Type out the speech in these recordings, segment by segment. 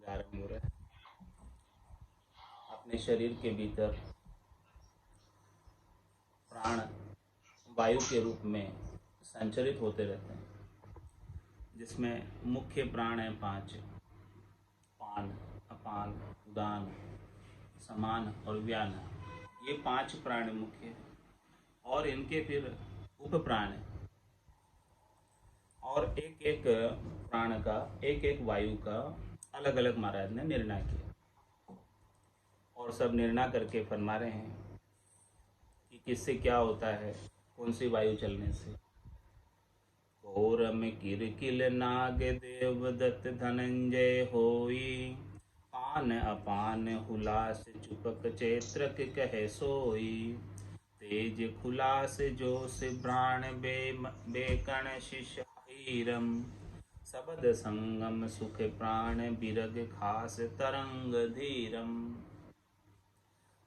आरंभ हो रहा है। अपने शरीर के भीतर प्राण वायु के रूप में संचरित होते रहते हैं, जिसमें मुख्य प्राण है 5: पान, अपान, उदान, समान और व्यान। ये 5 प्राण मुख्य हैं और इनके फिर उप प्राण हैं, और एक एक प्राण का, एक एक वायु का अलग अलग महाराज ने निर्णय किया, और सब निर्णय करके फरमा रहे हैं कि किससे क्या होता है, कौन सी वायु चलने से। घोरम किरकिल नाग देवदत्त धनंजय होई, पान अपान हुलास चुपक चैत्रक कह सोई। तेज खुलास जोश प्राण बेकण शिष हीरम, सबद संगम सुख प्राण बिरग खास तरंग धीरम।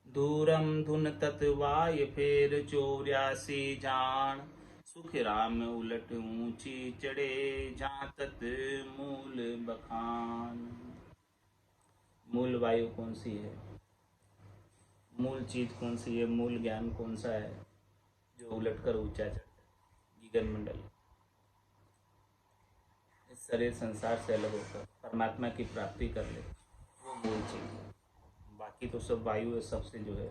दूरम धुन तत्वाय फेर 84 जान, सुख राम उलट ऊंची चढ़े जहाँ तत् मूल बखान। मूल वायु कौन सी है, मूल चीज कौन सी है, मूल ज्ञान कौन सा है जो उलट कर ऊंचा चढ़ता है। गगन मंडल, इस शरीर संसार से अलग होकर परमात्मा की प्राप्ति कर ले, वो मूल चीज है। बाकी तो सब वायु है, सबसे जो है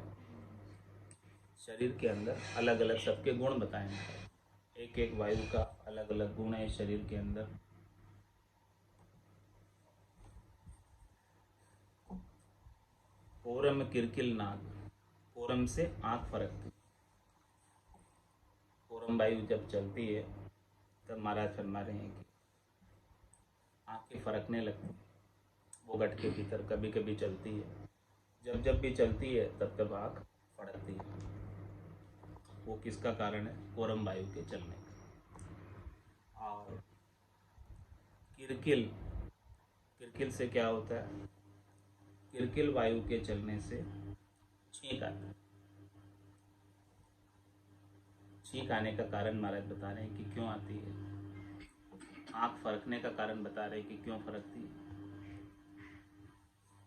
शरीर के अंदर अलग अलग सबके गुण बताए हैं। एक एक वायु का अलग अलग गुण है शरीर के अंदर। कोरम किरकिल नाग, कोरम से आंख फरकती। कोरम वायु जब चलती है तब महाराज फरमा रहे हैं कि आंखें फरकने लगती, वो गट के भीतर कभी कभी चलती है, जब जब भी चलती है तब तब आंख फड़कती है। वो किसका कारण है, कोरम वायु के चलने का। और किरकिल, किरकिल से क्या होता है, किरकिल वायु के चलने से छींक आता है। छींक आने का कारण महाराज बता रहे हैं कि क्यों आती है। आंख फरकने का कारण बता रहे हैं कि क्यों फरकती है।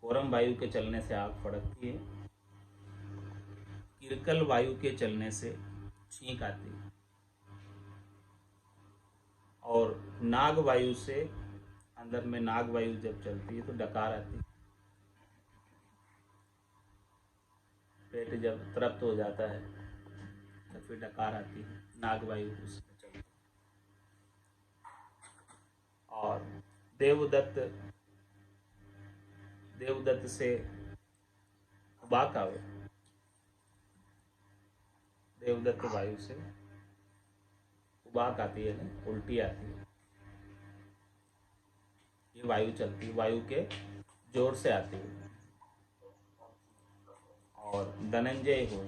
कोरम वायु के चलने से आंख फड़कती है, किरकल वायु के चलने से छींक आती है, और नाग वायु से, अंदर में नाग वायु जब चलती है तो डकार आती है। पेट जब तृप्त हो जाता है तो फिर डकार आती है, नाग वायु उसमें चलती है। और देवदत्त, देवदत्त से उबाक आवे, देवदत्त वायु से उबाक आती है ना, उल्टी आती है। ये वायु चलती है, वायु के जोर से आती है। और धनंजय हो,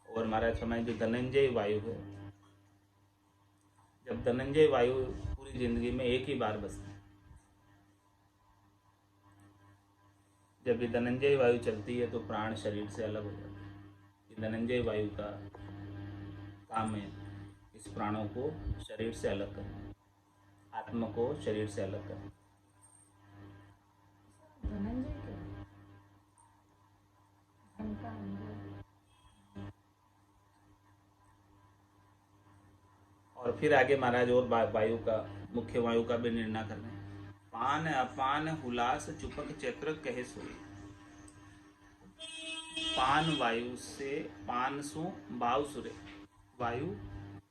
और महाराज समय जो धनंजय वायु है, जब धनंजय वायु पूरी जिंदगी में एक ही बार बसती, जब ये धनंजय वायु चलती है तो प्राण शरीर से अलग हो जाते हैं। ये धनंजय वायु का काम है इस प्राणों को शरीर से अलग करना, आत्मा को शरीर से अलग करना। और फिर आगे महाराज और वायु का, मुख्य वायु का भी निर्णय कर रहे हैं। पान अपान हुलास चुपक चैत्र कहे सोई। पान वायु से, पान सु भाव सुरे, वायु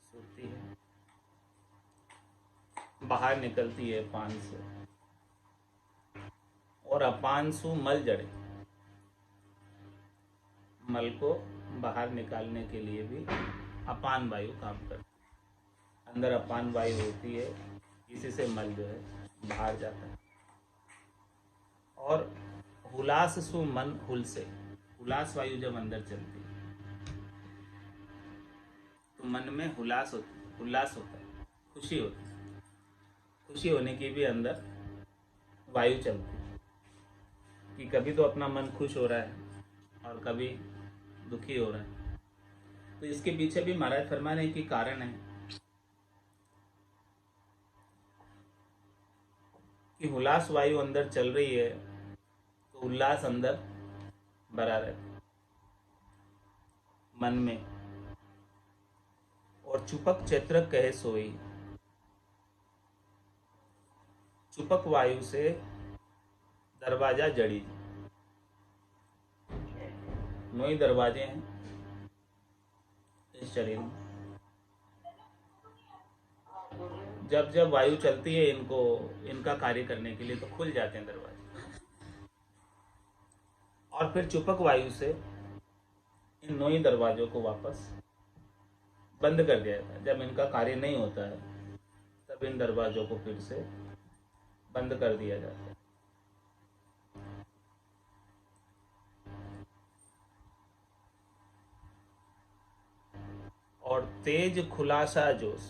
सुरती है, बाहर निकलती है पान से। और अपान सु मल जड़े, मल को बाहर निकालने के लिए भी अपान वायु काम करती है। अंदर अपान वायु होती है, इसी से मल जो है बाहर जाता है। और हुलास सु मन हुल से, हुलास वायु जब अंदर चलती है तो मन में हुलास होता है, खुशी होती है। खुशी होने की भी अंदर वायु चलती है कि कभी तो अपना मन खुश हो रहा है और कभी दुखी हो रहा है। तो इसके पीछे भी महाराज फरमा रहे कि कारण है कि उल्लास वायु अंदर चल रही है तो उल्लास अंदर भरा रहता है मन में। और चुपक चैत्र कहे सोई, चुपक वायु से दरवाजा जड़ी। 9 ही दरवाजे हैं इस शरीर में। जब जब वायु चलती है इनका कार्य करने के लिए तो खुल जाते हैं दरवाजे, और फिर चुपक वायु से इन 9 ही दरवाजों को वापस बंद कर दिया जाता है। जब इनका कार्य नहीं होता है तब इन दरवाजों को फिर से बंद कर दिया जाता है। और तेज खुलासा जोश,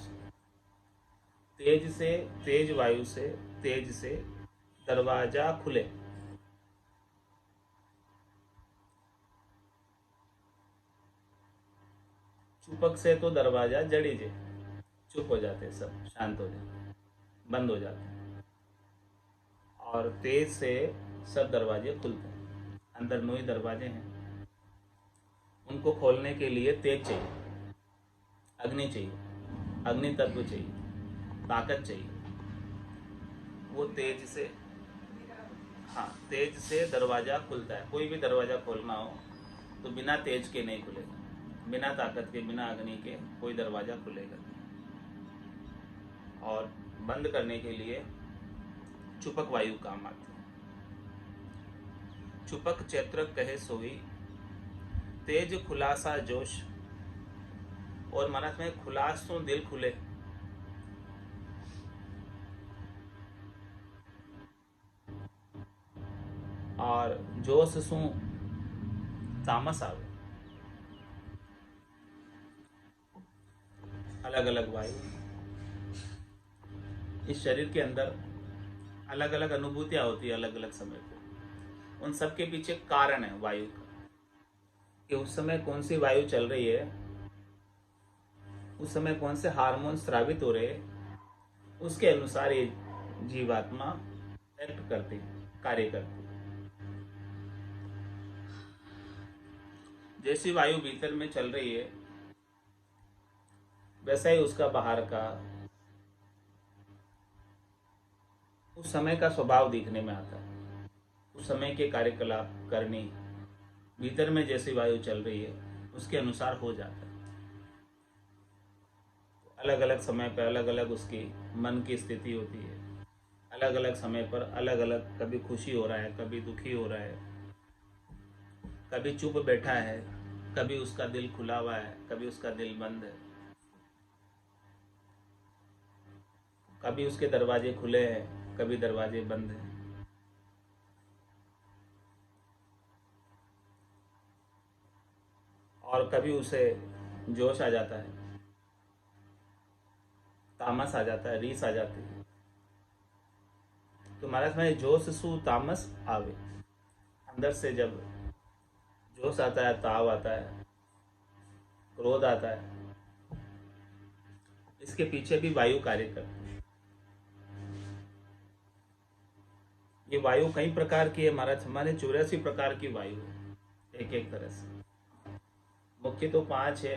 तेज वायु से तेज से दरवाजा खुले। चुपक से तो दरवाजा जड़ी जे, चुप हो जाते, सब शांत हो जाते, बंद हो जाते। और तेज से सब दरवाजे खुलते हैं। अंदर 9 ही दरवाजे हैं, उनको खोलने के लिए तेज चाहिए, अग्नि चाहिए, अग्नि तत्व चाहिए, ताकत चाहिए। वो तेज से, हाँ, तेज से दरवाजा खुलता है। कोई भी दरवाजा खोलना हो तो बिना तेज के नहीं खुलेगा, बिना ताकत के, बिना अग्नि के कोई दरवाजा खुलेगा। और बंद करने के लिए चुपक वायु काम आती है। चुपक चैत्र कहे सोई, तेज खुलासा जोश। और महाराज में खुलास तो दिल खुले, और जोश सु तामस आवे। अलग अलग वायु इस शरीर के अंदर अलग अलग अनुभूतियां होती है अलग अलग समय पे। उन सब के पीछे कारण है वायु का, कि उस समय कौन सी वायु चल रही है, उस समय कौन से हार्मोन स्रावित हो रहे हैं, उसके अनुसार ये जीवात्मा एक्ट करती, कार्य करती। जैसी वायु भीतर में चल रही है वैसा ही उसका बाहर का उस समय का स्वभाव दिखने में आता है। उस समय के कार्यकलाप करनी भीतर में जैसी वायु चल रही है उसके अनुसार हो जाता है। अलग अलग समय पर अलग अलग उसकी मन की स्थिति होती है। अलग अलग समय पर अलग अलग, कभी खुशी हो रहा है, कभी दुखी हो रहा है, कभी चुप बैठा है, कभी उसका दिल खुला हुआ है, कभी उसका दिल बंद है, कभी उसके दरवाजे खुले हैं, कभी दरवाजे बंद हैं। और कभी उसे जोश आ जाता है, तामस आ जाता है, रीस आ जाती है। तो महाराज में जोश सु तामस आवे, अंदर से जब जोश आता है, ताव आता है, क्रोध आता है, इसके पीछे भी वायु कार्य करती है। ये वायु कई प्रकार की है महाराज, हमारे 84 प्रकार की वायु है एक एक तरह से। मुख्य तो 5 है,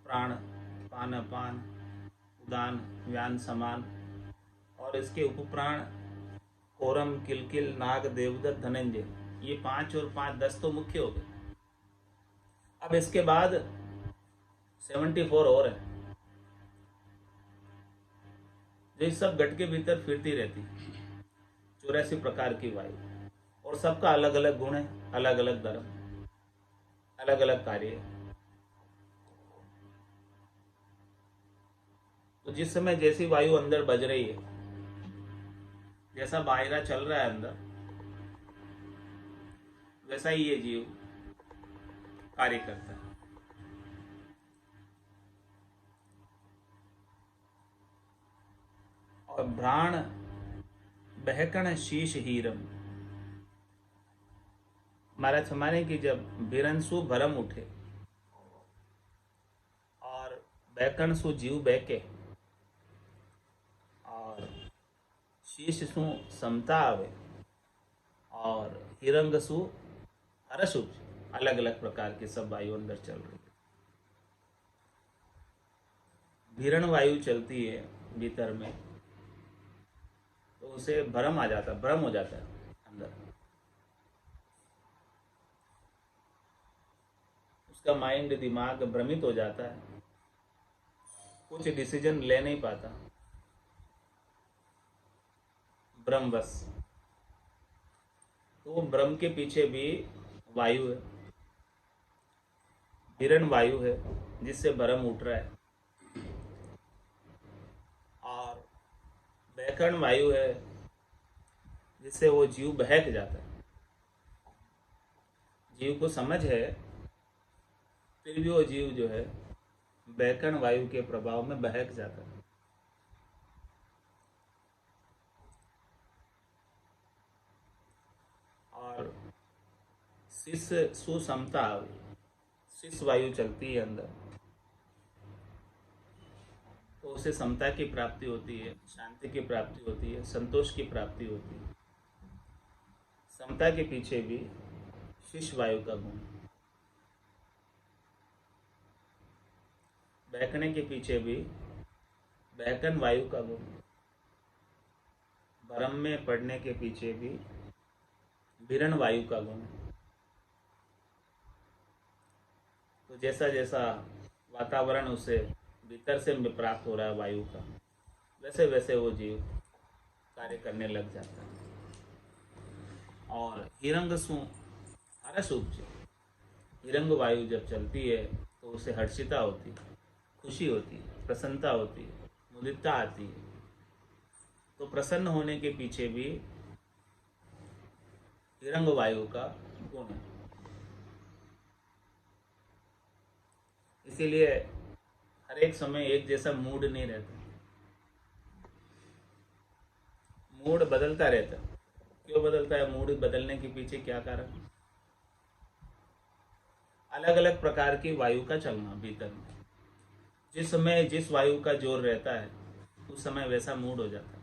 प्राण, पान, अपान, उदान, व्यान, समान। और इसके उपप्राण कोरम, किलकिल, नाग, देवदत्त, धनंजय। ये 5 और 5 10 तो मुख्य हो गए। अब इसके बाद 74 और है जो इस सब गट के भीतर फिरती रहती, 84 प्रकार की वायु। और सबका अलग अलग गुण है, अलग अलग धर्म, अलग अलग कार्य। तो जिस समय जैसी वायु अंदर बज रही है, जैसा बायरा चल रहा है अंदर, वैसा ही ये जीव कार्य करता है। और भ्राण बहकण शीश हीरम, महाराज हमारे की जब बिरंसु भरम उठे बहकण सु जीव बहके और शीश सु समता आवे और हिरंग सु हर्ष उपजे। अलग अलग प्रकार की सब वायु अंदर चल रही है। भीरण वायु चलती है भीतर में, तो उसे भ्रम आ जाता है, भ्रम हो जाता है अंदर। उसका माइंड, दिमाग भ्रमित हो जाता है, कुछ डिसीजन ले नहीं पाता, भ्रमवश। तो भ्रम के पीछे भी वायु है, हिरण वायु है, जिससे भ्रम उठ रहा है। और बैकरण वायु है, जिससे वो जीव बहक जाता है। जीव को समझ है, फिर भी वो जीव जो है बैकरण वायु के प्रभाव में बहक जाता है। और शिष्य सुसमता, शिष्य वायु चलती है अंदर, तो उसे समता की प्राप्ति होती है, शांति की प्राप्ति होती है, संतोष की प्राप्ति होती है। समता के पीछे भी शिष्य वायु का गुण, बहकने के पीछे भी बहकन वायु का गुण, भ्रम में पड़ने के पीछे भी भिरण वायु का गुण। तो जैसा जैसा वातावरण उसे भीतर से प्राप्त हो रहा है वायु का, वैसे वैसे वो जीव कार्य करने लग जाता है। और हिरंग सु हर्ष उपजे, हिरंग वायु जब चलती है तो उसे हर्षिता होती है, खुशी होती है, प्रसन्नता होती है, मुदिता आती है। तो प्रसन्न होने के पीछे भी हिरंग वायु का गुण है। इसीलिए हर एक समय एक जैसा मूड नहीं रहता, मूड बदलता रहता। क्यों बदलता है? मूड बदलने के पीछे क्या कारण? अलग अलग प्रकार की वायु का चलना भीतर में। जिस समय जिस वायु का जोर रहता है, उस समय वैसा मूड हो जाता है।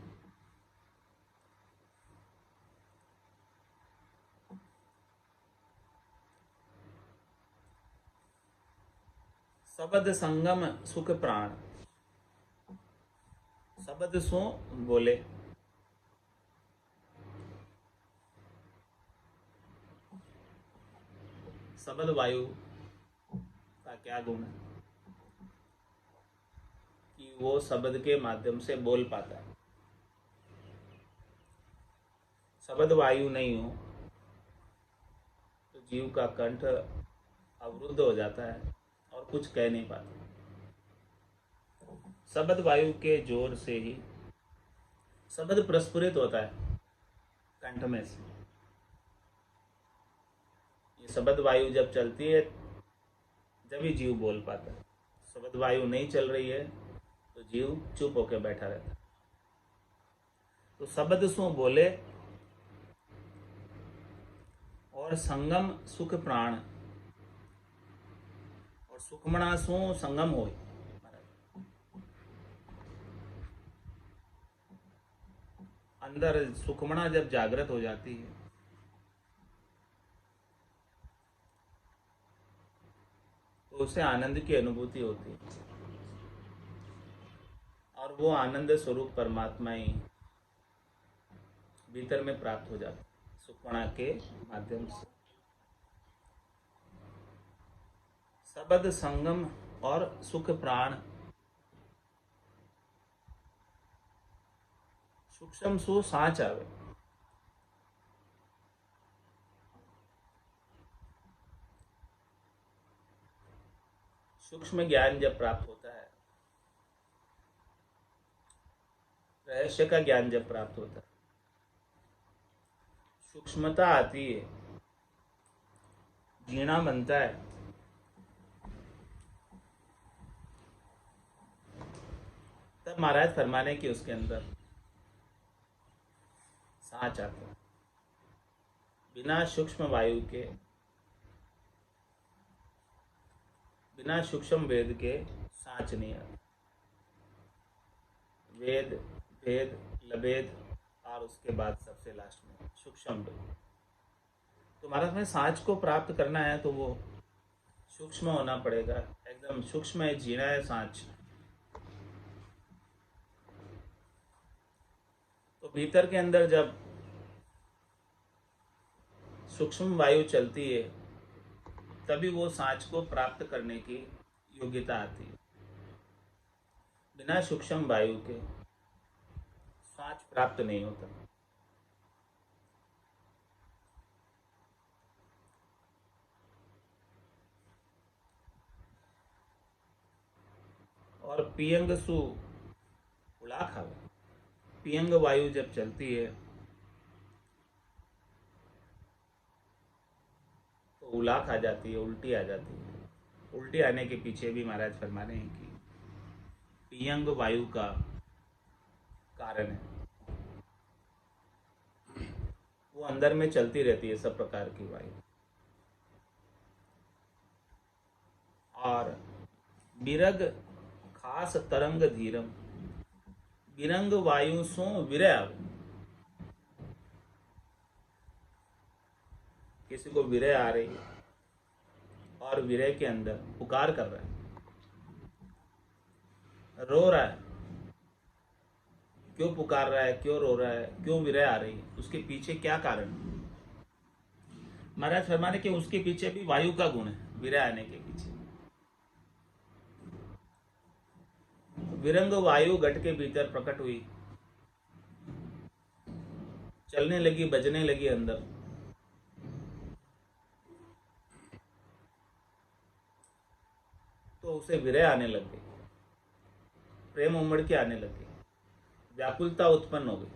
शब्द संगम सुख प्राण, शब्द सो बोले, शब्द वायु का क्या गुण है कि वो शब्द के माध्यम से बोल पाता है। शब्द वायु नहीं हो तो जीव का कंठ अवरुद्ध हो जाता है और कुछ कह नहीं पाता। शब्द वायु के जोर से ही शब्द प्रस्फुरित होता है कंठ में से। ये शब्द वायु जब चलती है जब ही जीव बोल पाता है। शब्द वायु नहीं चल रही है तो जीव चुप होकर बैठा रहता है। तो शब्द सो बोले और संगम सुख प्राण, और सुखमणा सो संगम हो। अंदर सुखमणा जब जागृत हो जाती है तो उसे आनंद की अनुभूति होती है, और वो आनंद स्वरूप परमात्मा ही भीतर में प्राप्त हो जाता है सुखमणा के माध्यम से। शब्द संगम और सुख प्राण, सूक्ष्म सु साँच आवे। सूक्ष्म ज्ञान जब प्राप्त होता है, रहस्य का ज्ञान जब प्राप्त होता है, सूक्ष्मता आती है, जीना बनता है, तब महाराज फरमाने की उसके अंदर सांच आता है। बिना सूक्ष्म वायु के, बिना सूक्ष्म वेद के सांच नहीं आता। वेद भेद लभेद और उसके बाद सबसे लास्ट में सूक्ष्म वायु। तो महाराज में सांच को प्राप्त करना है तो वो सूक्ष्म होना पड़ेगा, एकदम सूक्ष्म है, जीना है सांच। तो भीतर के अंदर जब सूक्ष्म वायु चलती है तभी वो सांच को प्राप्त करने की योग्यता आती है। बिना सूक्ष्म वायु के सांच प्राप्त नहीं होता। और पियंग सु उड़ा खावे, पियंग वायु जब चलती है तो उलाख आ जाती है, उल्टी आ जाती है। उल्टी आने के पीछे भी महाराज फरमा रहे हैं कि पियंग वायु का कारण है। वो अंदर में चलती रहती है सब प्रकार की वायु। और बिरग खास तरंग धीरम, बिरंग वायु सो विरय आवे। किसी को विरय आ रही है और विरय के अंदर पुकार कर रहा है, रो रहा है। क्यों पुकार रहा है, क्यों रो रहा है, क्यों विरय आ रही है, उसके पीछे क्या कारण है? महाराज फरमाने कि उसके पीछे भी वायु का गुण है। विरय आने के पीछे विरंग वायु घट के भीतर प्रकट हुई, चलने लगी, बजने लगी अंदर। तो उसे विरय आने लग गई, प्रेम उमड़ के आने लग गई, व्याकुलता उत्पन्न हो गई।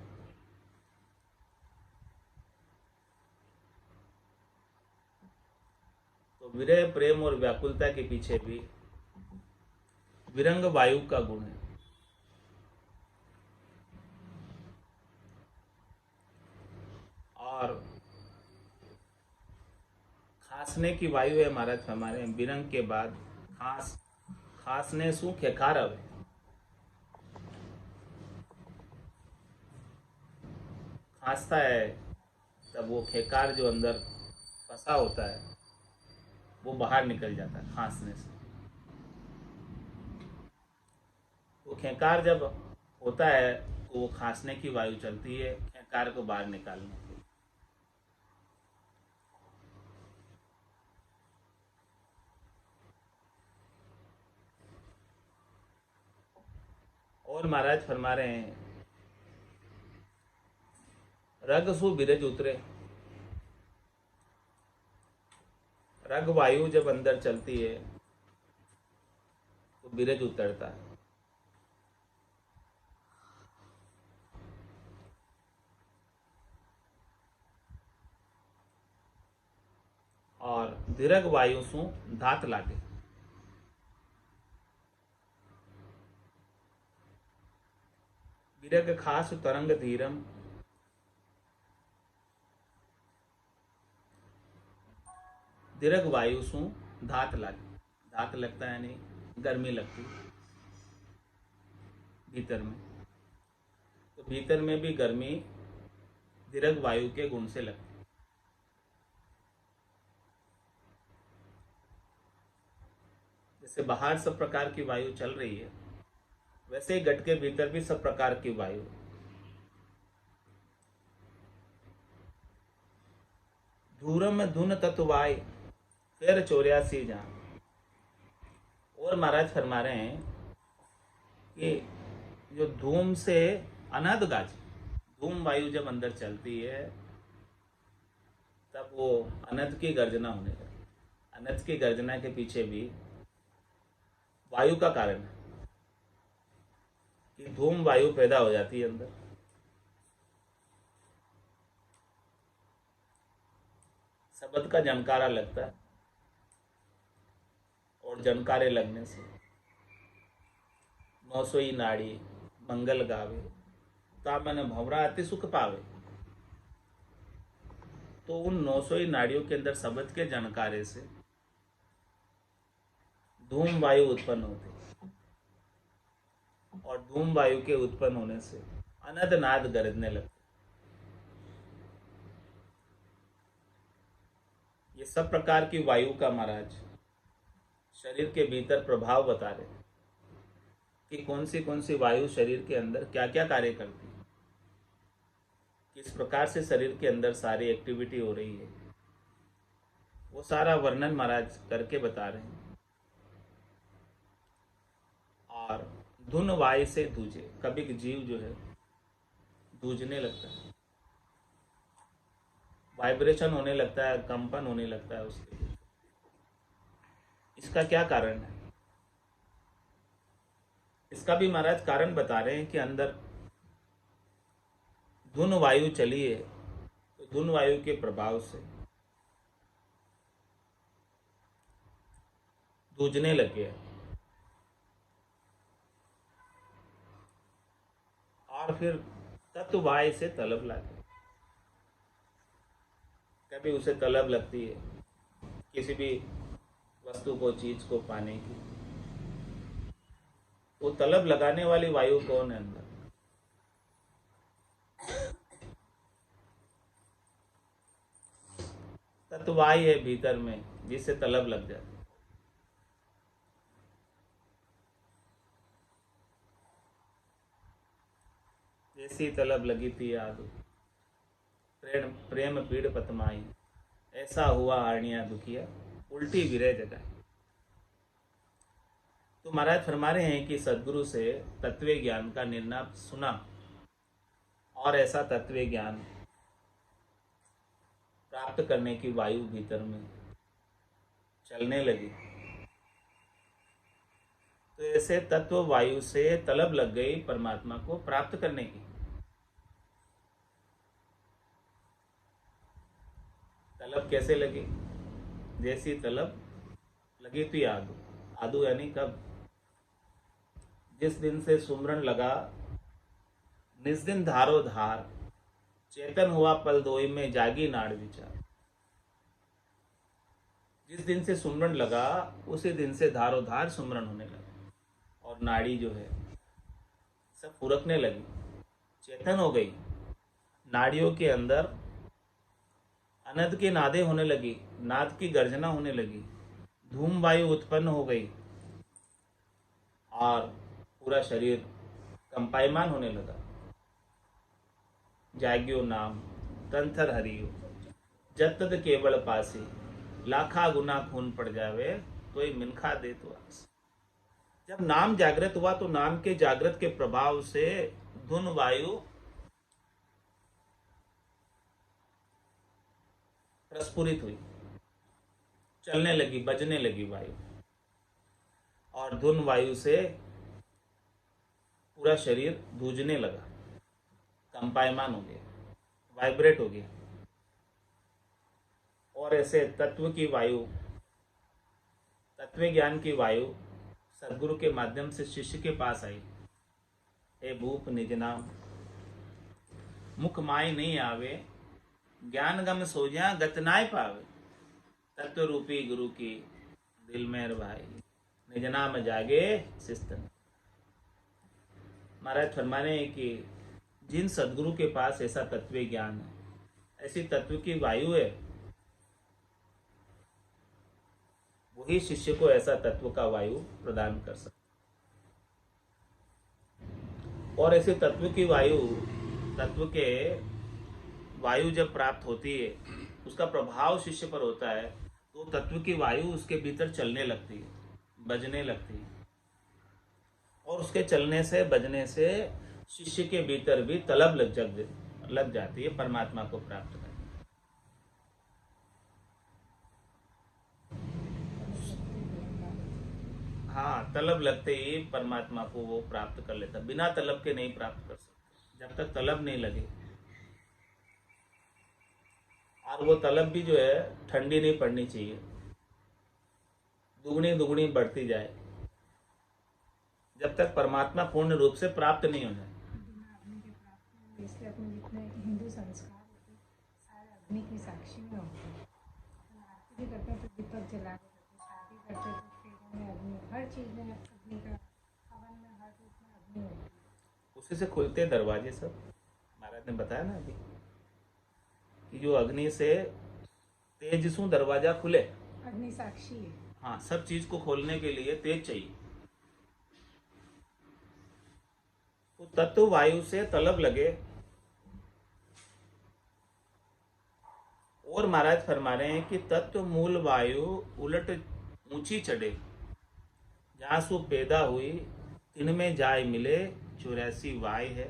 तो विरय, प्रेम और व्याकुलता के पीछे भी विरंग वायु का गुण है। और खांसने की वायु है महाराज हमारे, विरंग के बाद खांसने सु खेखार आवे। खांसता है तब वो खेकार जो अंदर फंसा होता है वो बाहर निकल जाता है खांसने से। वो खेकार जब होता है तो वो खांसने की वायु चलती है खेकार को बाहर निकालने के। और महाराज फरमा रहे हैं, रग सु बिरज उतरे। रग वायु जब अंदर चलती है तो बिरज उतरता है। और दीर्घ वायु सु धात लागे। दीर्घ खास तरंग धीरम, दीर्घ वायु सु धात लागे। धात लगता है नहीं, गर्मी लगती भीतर में। तो भीतर में भी गर्मी दीर्घ वायु के गुण से लगती। जैसे बाहर सब प्रकार की वायु चल रही है वैसे ही घट के भीतर भी सब प्रकार की वायु। धूरम धुन तत्वाय फिर 84 जहां। और महाराज फरमा रहे हैं कि जो धूम से अनहद गाज, धूम वायु जब अंदर चलती है तब वो अनहद की गर्जना होने लगती। अनहद की गर्जना के पीछे भी वायु का कारण है कि धूम वायु पैदा हो जाती है अंदर। शब्द का जनकारा लगता है और जनकारे लगने से नौसोई नाड़ी मंगल गावे, ता मैंने भंवरा अति सुख पावे। तो उन 900 नाड़ियों के अंदर शब्द के जनकारे से धूम वायु उत्पन्न होती है और धूम वायु के उत्पन्न होने से अनद नाद गरजने लगते। ये सब प्रकार की वायु का महाराज शरीर के भीतर प्रभाव बता रहे हैं कि कौन सी वायु शरीर के अंदर क्या क्या कार्य करती है, किस प्रकार से शरीर के अंदर सारी एक्टिविटी हो रही है, वो सारा वर्णन महाराज करके बता रहे हैं। और धुन वायु से दूजे, कभी जीव जो है दूजने लगता है, वाइब्रेशन होने लगता है, कंपन होने लगता है उसके लिए। इसका क्या कारण है? इसका भी महाराज कारण बता रहे हैं कि अंदर धुन वायु चली है, तो धुन वायु के प्रभाव से दूजने लगे और फिर तत्व वायु से तलब लगे। कभी उसे तलब लगती है किसी भी वस्तु को, चीज को पाने की, वो तलब लगाने वाली वायु कौन है अंदर? तत्वायु है भीतर में, जिससे तलब लग जाती है। जैसी तलब लगी थी याद, प्रेम प्रेम पीड़ पतमाई, ऐसा हुआ हारनिया दुखिया, उल्टी विरह जगाई। तो महाराज फरमा रहे हैं कि सदगुरु से तत्व ज्ञान का निर्णय सुना और ऐसा तत्व ज्ञान प्राप्त करने की वायु भीतर में चलने लगी। तो ऐसे तत्व वायु से तलब लग गई परमात्मा को प्राप्त करने की। तलब कैसे लगी? जैसी तलब लगी थी आदू, आदू यानी कब? जिस दिन से सुमरन लगा, निस दिन धारो धार, चेतन हुआ पल दोई में जागी नाड़ विचार। जिस दिन से सुमरन लगा उसी दिन से धारो धार सुमरन होने लगा और नाड़ी जो है सब फुरकने लगी, चेतन हो गई। नाड़ियों के अंदर अनद के नादे होने लगी, नाद की गर्जना होने लगी, धूम वायु उत्पन्न हो गई और पूरा शरीर कंपायमान होने लगा। जाग्यो नाम तंथर हरियो, जत तद केवल पासी, लाखा गुना खून पड़ जावे तो ही मिनखा दे तो आस। जब नाम जागृत हुआ तो नाम के जागृत के प्रभाव से धुन वायु प्रस्फुरित हुई, चलने लगी, बजने लगी वायु, और धुन वायु से पूरा शरीर धूजने लगा, कंपायमान हो गया, वाइब्रेट हो गया। और ऐसे तत्व की वायु, तत्व ज्ञान की वायु सदगुरु के माध्यम से शिष्य के पास आई। हे भूप निज नाम, मुख माय नहीं आवे, ज्ञान गम सोजा गत नाय पावे। तत्व रूपी गुरु की दिल में भाई, निज नाम जागे शिस्तन। महाराज फरमाने हैं कि जिन सदगुरु के पास ऐसा तत्व ज्ञान है, ऐसी तत्व की वायु है, वही शिष्य को ऐसा तत्व का वायु प्रदान कर सकता। और ऐसे तत्व की वायु, तत्व के वायु जब प्राप्त होती है, उसका प्रभाव शिष्य पर होता है, तो तत्व की वायु उसके भीतर चलने लगती है, बजने लगती है, और उसके चलने से, बजने से शिष्य के भीतर भी तलब लग जाती है परमात्मा को प्राप्त करने। हाँ, तलब लगते ही परमात्मा को वो प्राप्त कर लेता, बिना तलब के नहीं प्राप्त कर सकते, जब तक तलब नहीं लगे। और वो तलब भी जो है ठंडी नहीं पड़नी चाहिए, दुगनी दुगनी बढ़ती जाए, जब तक परमात्मा पूर्ण रूप से प्राप्त नहीं हो जाए। इसलिए अपने जितने हिंदू संस्कार होते सारे अग्नि की साक्षी में होते हैं। आरती भी करते हैं तो दीपक जला के करते, शादी करते तो फेरों में अग्नि, हर चीज़ में अग्नि का, हवन में, हर चीज़ में अग्नि होती है। उसी से खुलते दरवाजे सब। महाराज ने बताया ना अभी कि जो अग्नि से तेज शू दरवाजा खुले। अग्नि साक्षी है। हाँ, सब चीज को खोलने के लिए तेज चाहिए। तो तत्व वायु से तलब लगे। और महाराज फरमा रहे हैं कि तत्व मूल वायु उलट ऊंची चढ़े, जहां सु पैदा हुई तिन में जाय मिले 84 वाय है।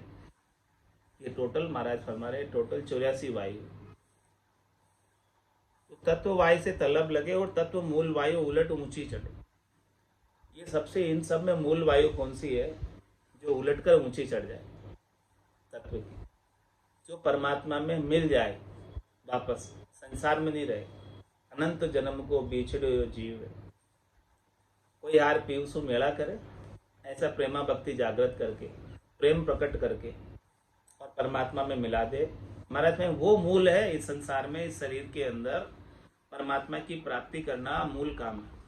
ये टोटल महाराज फरमा रहे हैं, टोटल 84 वायु। तो तत्व वायु से तलब लगे और तत्व मूल वायु उलट ऊंची चढ़े। ये सबसे, इन सब में मूल वायु कौन सी है जो उलट कर ऊंची चढ़ जाए? तत्व की, जो परमात्मा में मिल जाए, वापस संसार में नहीं रहे। अनंत जन्म को बिछड़े जीव है। कोई यार पीयूसु मेला करे, ऐसा प्रेमा भक्ति जागृत करके, प्रेम प्रकट करके और परमात्मा में मिला दे। महाराज में वो मूल है इस संसार में, इस शरीर के अंदर परमात्मा की प्राप्ति करना मूल काम है।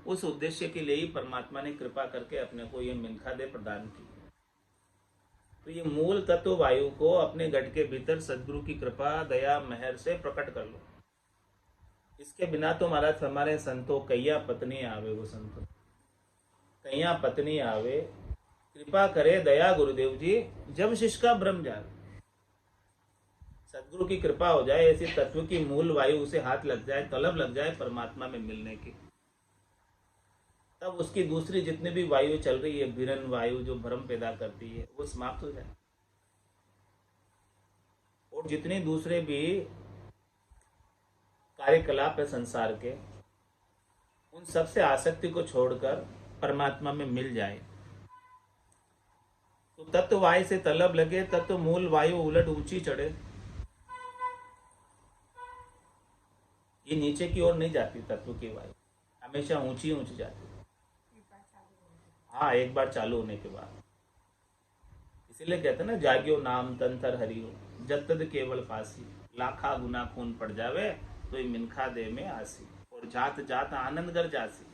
उस उद्देश्य के लिए ही परमात्मा ने कृपा करके अपने को ये मिनखा दे प्रदान की। तो ये मूल तत्व वायु को अपने घट के भीतर सदगुरु की कृपा दया मेहर से प्रकट कर लो। इसके बिना तो महाराज हमारे संतो कैया पत्नी आवे, वो संतो कैया पत्नी आवे, कृपा करे दया गुरुदेव जी, जब शिष्य का ब्रह्म जावे। सदगुरु की कृपा हो जाए, ऐसी तत्व की मूल वायु उसे हाथ लग जाए, तलब लग जाए परमात्मा में मिलने की, तब उसकी दूसरी जितनी भी वायु चल रही है, विरन वायु जो भ्रम पैदा करती है, वो समाप्त हो जाए। और जितने दूसरे भी कार्यकलाप है संसार के, उन सब से आसक्ति को छोड़कर परमात्मा में मिल जाए। तो तत्व वायु से तलब लगे, तत्व मूल वायु उलट ऊंची चढ़े। ये नीचे की ओर नहीं जाती, तत्व की वायु हमेशा ऊंची ऊंची जाती। हाँ, एक बार चालू होने के बाद। इसीलिए कहते हैं ना, जाग्यो नाम तंतर हरियो, जब तद केवल पासी, लाखा गुना खून पड़ जावे तो ये मिनखा दे में आसी, और जात जात आनंद कर जासी,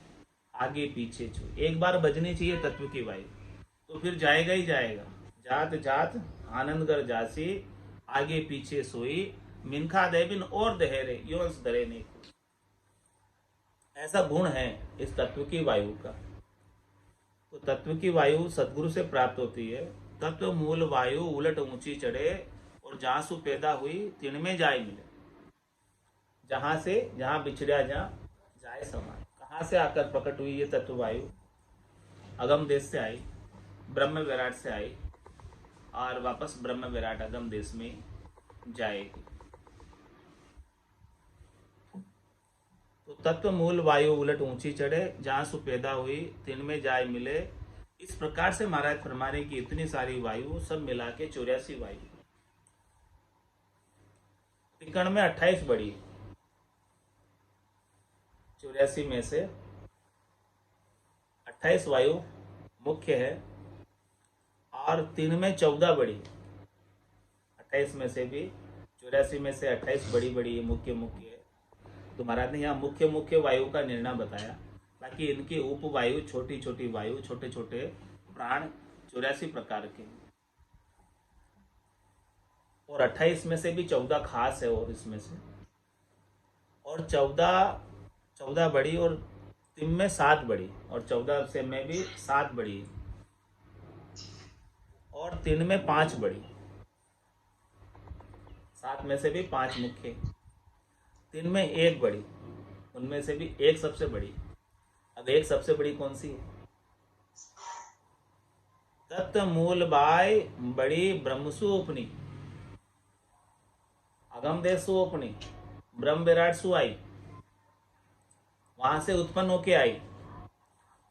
आगे पीछे छू। एक बार बजनी चाहिए तत्व की वायु, तो फिर जाएगा ही जाएगा। जात जात आनंद कर जासी, आगे पीछे सोई, मिनखा दे बिन और दहेरे, योंस दरे नहीं। ऐसा गुण है इस तत्व की वायु का। तो तत्व की वायु सदगुरु से प्राप्त होती है। तत्व मूल वायु उलट ऊंची चढ़े, और जहां सु पैदा हुई तिन में जाय मिले। जहां से, जहां बिछड़ा जहां जाए समान। कहां से आकर प्रकट हुई ये तत्व वायु? अगम देश से आई, ब्रह्म विराट से आई, और वापस ब्रह्म विराट अगम देश में जाएगी। तो तत्व मूल वायु उलट ऊंची चढ़े, जहां सु पैदा हुई तिन में जाय मिले। इस प्रकार से महाराज फरमा रहे कि इतनी सारी वायु सब मिला के 84 वायु। त्रिकण में 28 बड़ी, 84 में से 28 वायु मुख्य है, और 3 में 14 बड़ी। 28 में से भी, 84 में से 28 बड़ी बड़ी मुख्य मुख्य है। तो महाराज ने यहाँ मुख्य मुख्य वायु का निर्णय बताया। बाकी इनकी उप वायु, छोटी छोटी वायु, छोटे छोटे प्राण 84 प्रकार के, और 28 में से भी 14 खास है, और इसमें से, और 14 बड़ी, और 3 में 7 बड़ी, और 14 से में भी 7 बड़ी, और 3 में 5 बड़ी। 7 में से भी 5 मुख्य, 3 में 1 बड़ी, उनमें से भी 1 सबसे बड़ी। अब 1 सबसे बड़ी कौन सी है? तत्व मूल बाय बड़ी ब्रह्मसु उपनी, अगम देशु उपनी, ब्रह्म विराट सु आई, वहां से उत्पन्न होके आई।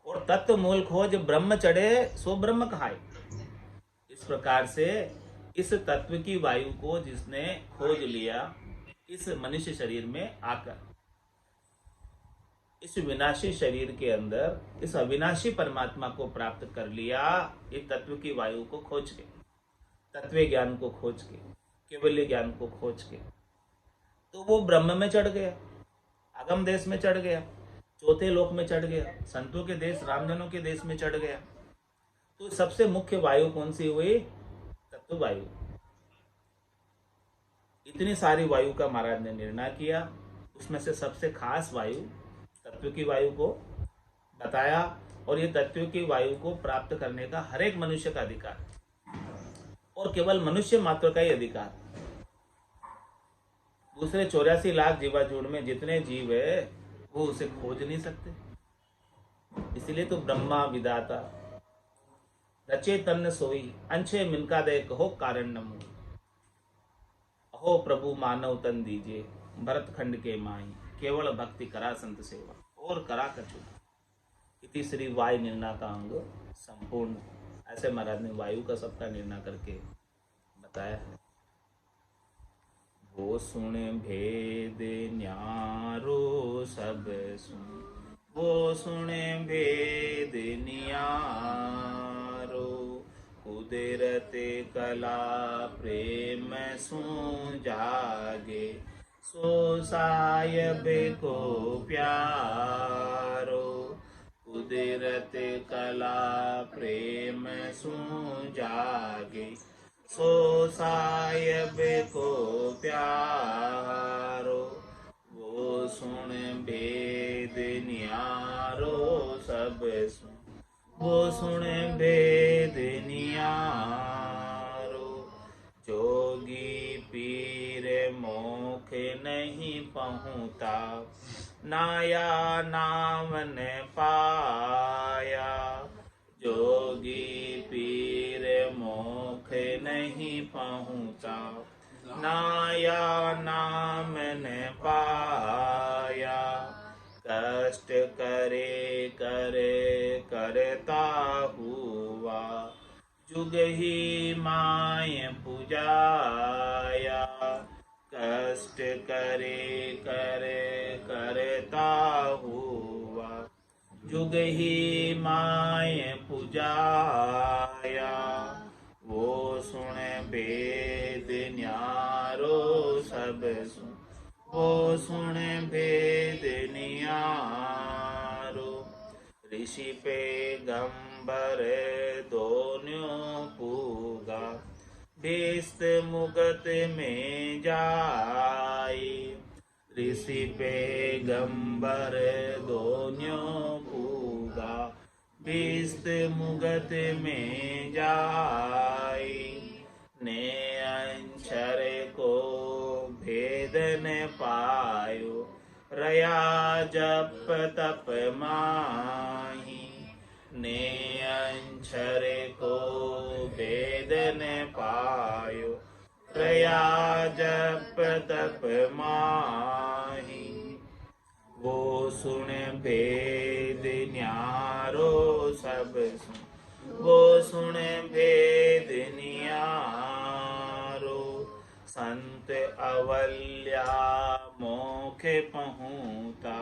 और तत्व मूल खोज ब्रह्म चढ़े सो ब्रह्म कहाय। इस प्रकार से इस तत्व की वायु को जिसने खोज लिया, इस मनुष्य शरीर में आकर, इस विनाशी शरीर के अंदर इस अविनाशी परमात्मा को प्राप्त कर लिया, इस तत्व की वायु को खोज के, तत्व ज्ञान को खोज के, केवल्य ज्ञान को खोज के, तो वो ब्रह्म में चढ़ गया, अगम देश में चढ़ गया, चौथे लोक में चढ़ गया, संतों के देश, रामजनों के देश में चढ़ गया। तो सबसे मुख्य वायु कौन सी हुई? तत्व वायु। इतनी सारी वायु का महाराज ने निर्णय किया। उसमें से सबसे खास वायु तत्व की वायु को बताया, और ये तत्व की वायु को प्राप्त करने का हर एक मनुष्य का अधिकार है, और केवल मनुष्य मात्र का ही अधिकार। दूसरे 84 लाख जीवाजूड़ में जितने जीव है वो उसे खोज नहीं सकते। इसलिए तो ब्रह्मा विधाता रचे तन्न सोई, अंशे मिनका दे कहो कारण न मोई। अहो प्रभु मानव तन दीजिए, भरत खंड के माई, केवल भक्ति करा संत सेवा, और करा कछु इति श्री वायु निर्णय का अंग संपूर्ण। ऐसे महाराज ने वायु का सबका निर्णय करके बताया है। वो सुन भेद न्यारो सब सुन, वो सुन भेद न्यारो, कुदरत कला प्रेम सु जागे, सो सायब को प्यारो। कुदरत कला प्रेम सु जागे, सो सायब को प्यारो। वो सुन भेद न्यारो सब सुन, वो सुन भेद न्यारो। जोगी पीर मोख नहीं पहुँचा, नाया नाम न पाया। जोगी पीर मोख नहीं पहुँचा, नाया नाम न पाया। कष्ट करे करे करता हुआ, जुग ही माय पुजाया। कष्ट करे करे करता हुआ, जुग ही माय पुजाया। वो सुन भेद न्यारो सब सुन, वो सुन भेद न्यारो। ऋषि पे गंबर दोनों पूगा, बेस्त मुगत में जाई। ऋषि पे गंबर दोनों पूगा, बेस्त मुगत में जाई। ने अंशर को भेदन पायो, रया जप तप माही। ने अंशर को भेदन पायो, रया जप तप माही। वो सुन भेद न्यारो सब सुन, वो सुन भेद न्यारो। संत अवल्या मोख पहुँचा,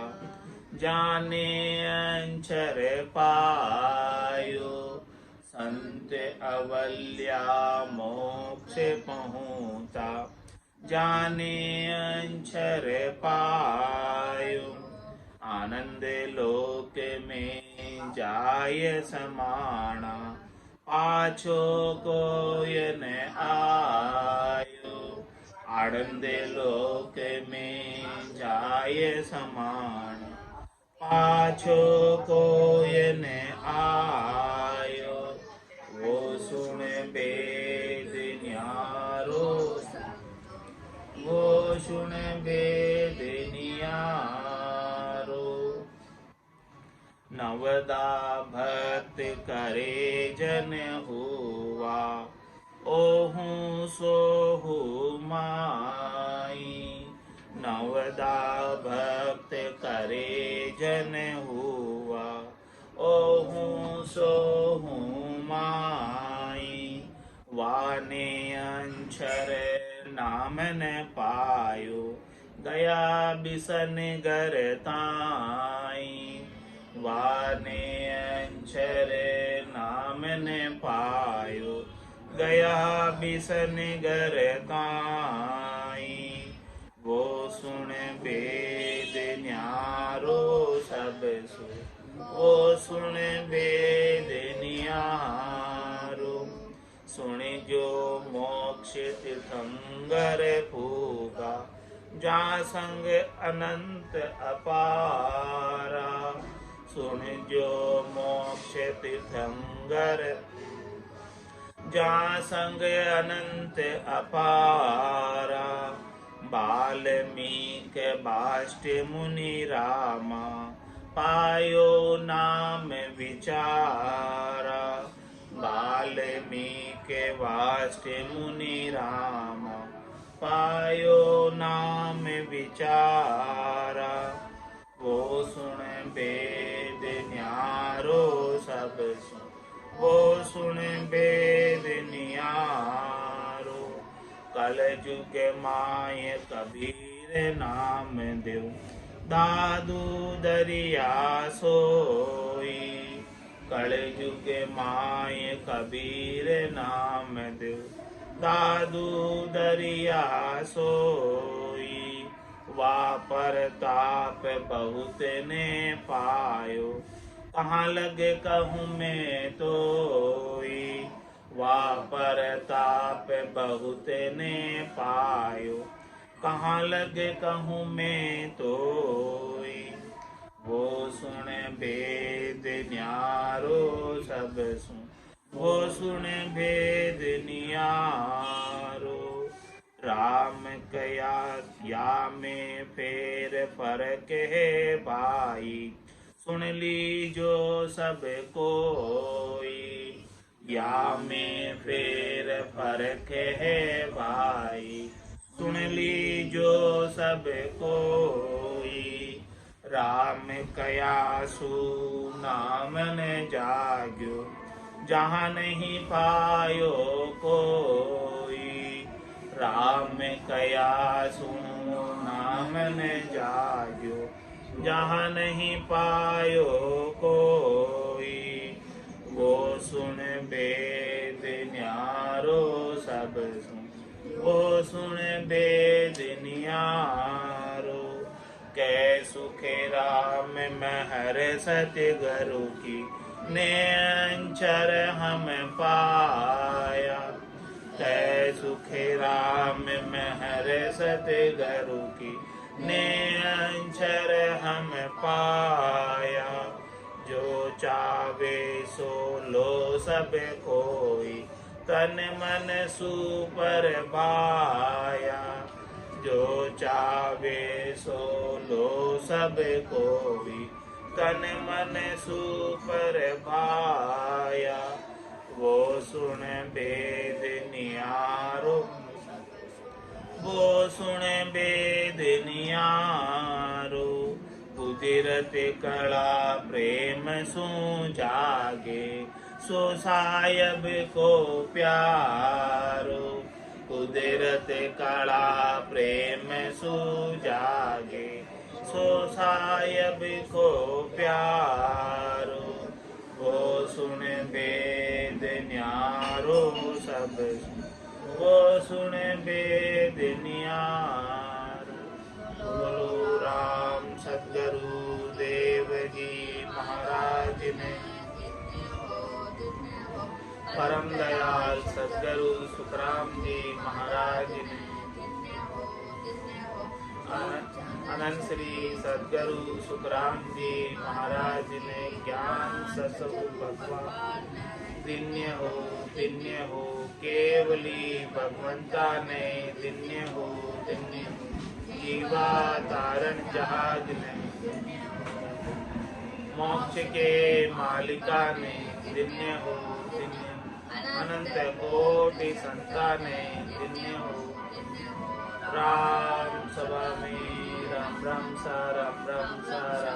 जाने अंचर पायो। संत अवल्या मोक्ष पहुँचा, जाने अंचर पायो। आनंद लोक में जाय समाना, पाछो कोय न आयो। आनंद लोक में जाय समाना, पाछो कोय न आयो। वो सुन भेद न्यारो, वो सुन भेद न्यारो। नवदा भक्त करे जन हुआ, ओहू सोहू माई। नवदा भक्त करे जन हुआ, ओहू सोहू माई। वाने अंशर नाम न पायो, गया बिसन घर ताई। वाने अंशर नाम न पायो, गया बिसन घर ताई। वो सुन भेद न्यारो सब सुन, वो सुन भेद न्यारो। सुन जो मोक्ष तीर्थंकर पूजा, जहाँ संग अनंत अपारा, सुन जो मोक्ष तीर्थंकर। जहाँ संग अनंत अपारा, बाल्मीक बाष्ट मुनि रामा, पायो नाम विचारा। बाल्मीक बाष्ट मुनि रामा, पायो नाम विचारा। वो सुन वेद न्यारो सब सुन, वो सुन वेद न्यारो। कल जुग माय कबीर नाम देव, दादू दरिया सोई। कल जुग माय कबीर नाम देव, दादू दरिया सोई। वापर ताप बहुत ने पायो, कहाँ लगे कहूँ मैं तोई। वापर ताप बहुत ने पायो, कहाँ लगे कहूँ मैं तोई। वो सुन वेद न्यारो सब सुन, वो सुन भेद नियारो। राम कया या में फेर फरक है भाई, सुन लीजो सब कोई। या में फेर फरक है भाई, सुन लीजो सब कोई। राम कया सु नाम न जाग्यो, जहाँ नहीं पायो कोई। राम कया सु नाम न जाग्यो, जहाँ नहीं पायो कोई। वो सुन वेद न्यारो सब सुन, वो सुन वेद न्यारो। कै सुखे राम महर सतगुरु की, ने अंचर हम पाया। कै सुखे राम महर सतगुरु की, ने अंचर हम पाया। जो चावे सो लो सब कोई, तन मन सुपर भाया। जो चावे सो लो सब कोई, तन मन सुपर भाया। वो सुन वेद नियारो, वो सुन वेद नियारो। कुदरत कला प्रेम सु जागे, सो सायब को प्यारो। कुदरत कला प्रेम सु जागे, सो सायब को प्यारो। वो सुन वेद न्यारो सब सुन, वो सुन वेद न्यारो। बोलो राम सद्गुरु देव जी महाराज ने, परम दयाल सद्गुरु सुखराम जी महाराज ने, अनंत श्री सद्गुरु सुखराम जी महाराज ने ज्ञान सत्संग भगवान दिन्य हो केवली भगवंता ने दिन्य हो जीवा तारण जहाज ने, मोक्ष के मालिका ने दिन्य हो अनंत कोटि संताने दिन्य हो। राम सभा में राम राम सा राम राम सा राम